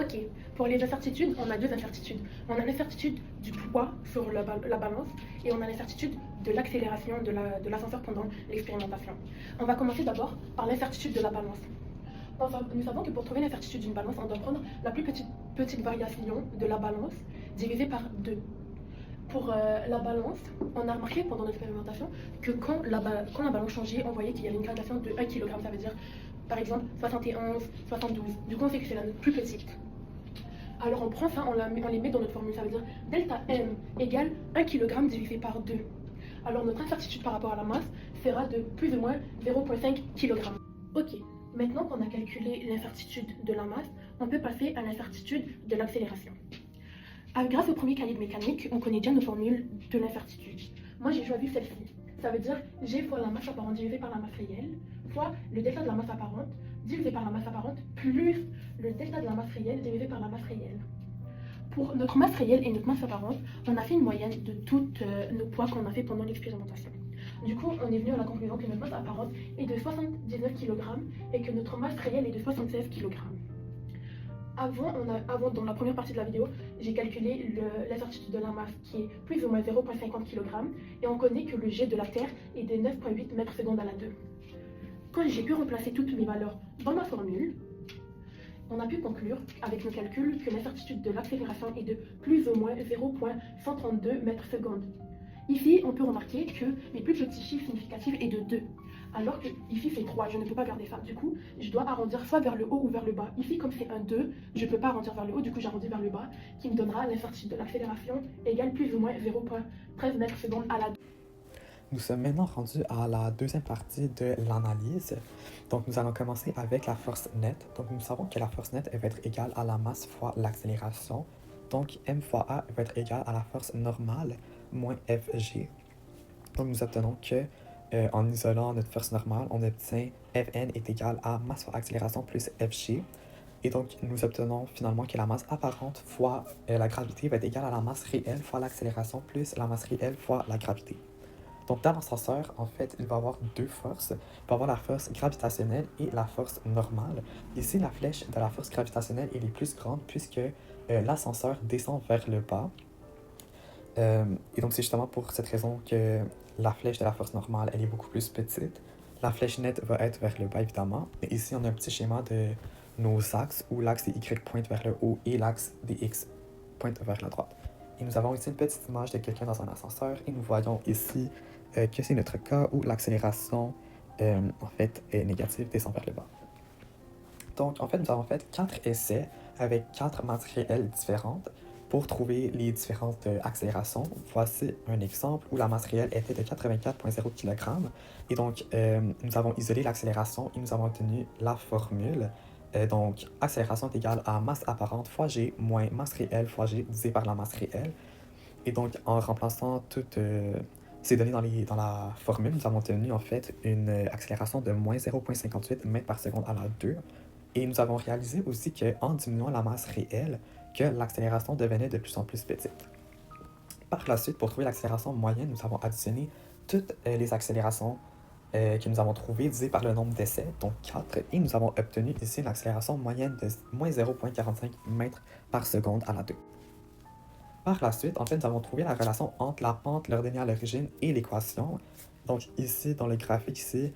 Ok, pour les incertitudes, on a deux incertitudes. On a l'incertitude du poids sur la balance et on a l'incertitude de l'accélération de l'ascenseur pendant l'expérimentation. On va commencer d'abord par l'incertitude de la balance. Nous savons que pour trouver l'incertitude d'une balance, on doit prendre la plus petite variation de la balance divisée par 2. Pour la balance, on a remarqué pendant l'expérimentation que quand la balance changeait, on voyait qu'il y avait une gradation de 1 kg. Ça veut dire, par exemple, 71, 72. Du coup, on sait que c'est la plus petite. Alors on prend ça, on les met dans notre formule. Ça veut dire delta M égale 1 kg divisé par 2. Alors notre incertitude par rapport à la masse sera de plus ou moins 0,5 kg. Ok, maintenant qu'on a calculé l'incertitude de la masse, on peut passer à l'incertitude de l'accélération. Grâce au premier cahier de mécanique, on connaît déjà nos formules de l'incertitude. Moi, j'ai choisi celle-ci. Ça veut dire G fois la masse apparente divisé par la masse réelle, fois le delta de la masse apparente divisé par la masse apparente, plus le delta de la masse réelle divisé par la masse réelle. Pour notre masse réelle et notre masse apparente, on a fait une moyenne de tous nos poids qu'on a fait pendant l'expérimentation. Du coup, on est venu à la conclusion que notre masse apparente est de 79 kg et que notre masse réelle est de 76 kg. Avant, dans la première partie de la vidéo, j'ai calculé l'incertitude de la masse qui est plus ou moins 0,50 kg et on connaît que le G de la Terre est de 9,8 mètres secondes à la 2. Quand j'ai pu remplacer toutes mes valeurs dans ma formule, on a pu conclure avec nos calculs que l'incertitude de l'accélération est de plus ou moins 0,132 mètres secondes. Ici, on peut remarquer que mes plus petits chiffres significatifs est de 2. Alors que ici c'est 3, je ne peux pas garder ça. Du coup, je dois arrondir soit vers le haut ou vers le bas. Ici, comme c'est un 2, je ne peux pas arrondir vers le haut, du coup j'arrondis vers le bas, qui me donnera l'incertitude de l'accélération égale plus ou moins 0,13 mètres secondes à la 2. Nous sommes maintenant rendus à la deuxième partie de l'analyse. Donc, nous allons commencer avec la force nette. Donc, nous savons que la force nette elle va être égale à la masse fois l'accélération. Donc, m fois a va être égal à la force normale moins Fg. Donc, nous obtenons que, en isolant notre force normale, on obtient Fn est égal à masse fois accélération plus Fg. Et donc, nous obtenons finalement que la masse apparente fois la gravité va être égale à la masse réelle fois l'accélération plus la masse réelle fois la gravité. Donc, dans l'ascenseur, en fait, il va y avoir deux forces. Il va y avoir la force gravitationnelle et la force normale. Ici, la flèche de la force gravitationnelle est plus grande puisque l'ascenseur descend vers le bas. Et donc, c'est justement pour cette raison que la flèche de la force normale, elle est beaucoup plus petite. La flèche nette va être vers le bas, évidemment. Et ici, on a un petit schéma de nos axes où l'axe des Y pointe vers le haut et l'axe des X pointe vers la droite. Et nous avons ici une petite image de quelqu'un dans un ascenseur et nous voyons ici que c'est notre cas où l'accélération, en fait, est négative, descend vers le bas. Donc, en fait, nous avons fait 4 essais avec 4 masses réelles différentes pour trouver les différentes accélérations. Voici un exemple où la masse réelle était de 84,0 kg. Et donc, nous avons isolé l'accélération et nous avons obtenu la formule. Donc, accélération est égale à masse apparente fois g moins masse réelle fois g divisé par la masse réelle. Et donc, en remplaçant toutes ces données dans la formule, nous avons obtenu en fait une accélération de moins 0,58 mètres par seconde à la 2. Et nous avons réalisé aussi qu'en diminuant la masse réelle, que l'accélération devenait de plus en plus petite. Par la suite, pour trouver l'accélération moyenne, nous avons additionné toutes les accélérations que nous avons trouvées divisées par le nombre d'essais, donc 4, et nous avons obtenu ici une accélération moyenne de moins 0,45 mètres par seconde à la 2. Par la suite, en fait, nous avons trouvé la relation entre la pente, leur donnée à l'origine, et l'équation. Donc ici, dans le graphique ici,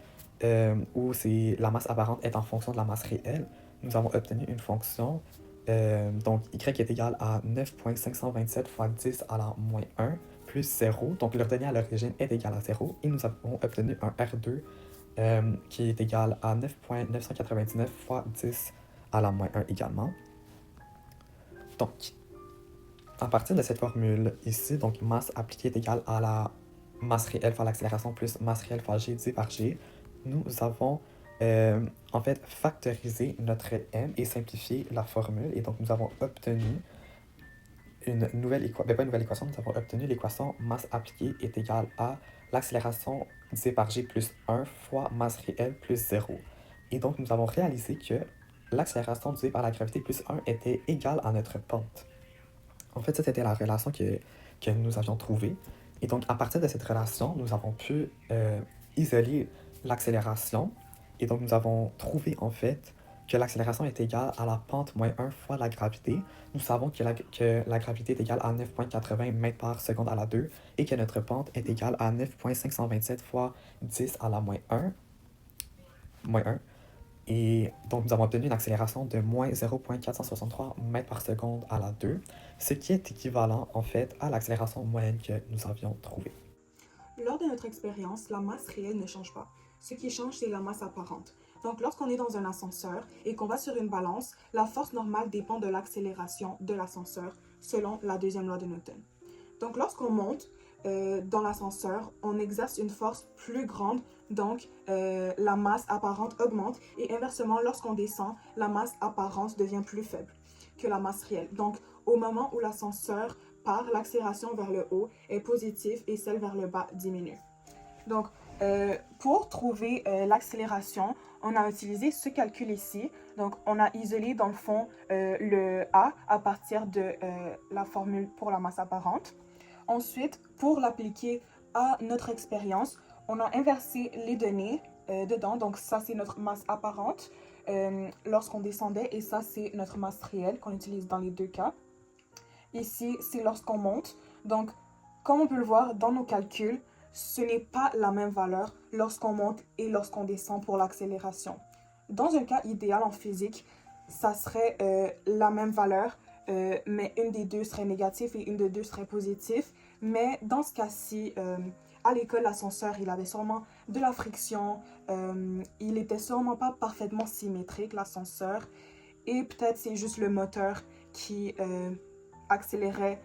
où la masse apparente est en fonction de la masse réelle, nous avons obtenu une fonction, donc y est égal à 9,527 fois 10 à la moins 1 plus 0. Donc leur donnée à l'origine est égal à 0. Et nous avons obtenu un R2 qui est égal à 9,999 fois 10 à la moins 1 également. Donc, à partir de cette formule ici, donc masse appliquée est égale à la masse réelle fois l'accélération plus masse réelle fois g divisé par g, nous avons en fait factorisé notre m et simplifié la formule. Et donc, nous avons obtenu une nouvelle équation, pas une nouvelle équation, nous avons obtenu l'équation masse appliquée est égale à l'accélération divisé par g plus 1 fois masse réelle plus 0. Et donc, nous avons réalisé que l'accélération divisée par la gravité plus 1 était égale à notre pente. En fait, ça, c'était la relation que nous avions trouvée. Et donc, à partir de cette relation, nous avons pu isoler l'accélération. Et donc, nous avons trouvé, en fait, que l'accélération est égale à la pente moins 1 fois la gravité. Nous savons que la gravité est égale à 9,80 mètres par seconde à la 2 et que notre pente est égale à 9,527 fois 10 à la moins 1. Et donc, nous avons obtenu une accélération de moins 0,463 mètres par seconde à la 2, ce qui est équivalent, en fait, à l'accélération moyenne que nous avions trouvée. Lors de notre expérience, la masse réelle ne change pas. Ce qui change, c'est la masse apparente. Donc, lorsqu'on est dans un ascenseur et qu'on va sur une balance, la force normale dépend de l'accélération de l'ascenseur, selon la deuxième loi de Newton. Donc, lorsqu'on monte dans l'ascenseur, on exerce une force plus grande, donc la masse apparente augmente, et inversement, lorsqu'on descend, la masse apparente devient plus faible que la masse réelle. Donc, au moment où l'ascenseur part, l'accélération vers le haut est positive et celle vers le bas diminue. Donc, pour trouver l'accélération, on a utilisé ce calcul ici. Donc, on a isolé dans le fond le A à partir de la formule pour la masse apparente. Ensuite, pour l'appliquer à notre expérience, on a inversé les données dedans. Donc, ça, c'est notre masse apparente lorsqu'on descendait et ça, c'est notre masse réelle qu'on utilise dans les deux cas. Ici, c'est lorsqu'on monte. Donc, comme on peut le voir dans nos calculs, ce n'est pas la même valeur lorsqu'on monte et lorsqu'on descend pour l'accélération. Dans un cas idéal en physique, ça serait la même valeur, mais une des deux serait négative et une des deux serait positive. Mais dans ce cas-ci, à l'école, l'ascenseur, il avait sûrement de la friction, il n'était sûrement pas parfaitement symétrique, l'ascenseur, et peut-être c'est juste le moteur qui accélérait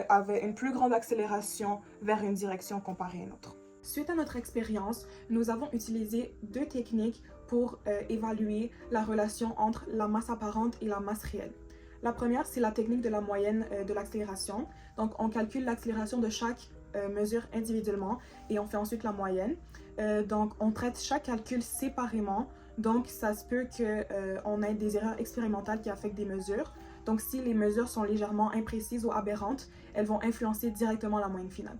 avait une plus grande accélération vers une direction comparée à une autre. Suite à notre expérience, nous avons utilisé deux techniques pour évaluer la relation entre la masse apparente et la masse réelle. La première, c'est la technique de la moyenne de l'accélération. Donc, on calcule l'accélération de chaque mesure individuellement et on fait ensuite la moyenne. Donc, on traite chaque calcul séparément. Donc, ça se peut qu'on ait des erreurs expérimentales qui affectent des mesures. Donc, si les mesures sont légèrement imprécises ou aberrantes, elles vont influencer directement la moyenne finale.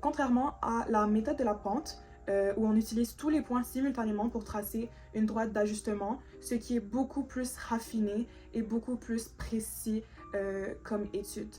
Contrairement à la méthode de la pente, où on utilise tous les points simultanément pour tracer une droite d'ajustement, ce qui est beaucoup plus raffiné et beaucoup plus précis comme étude.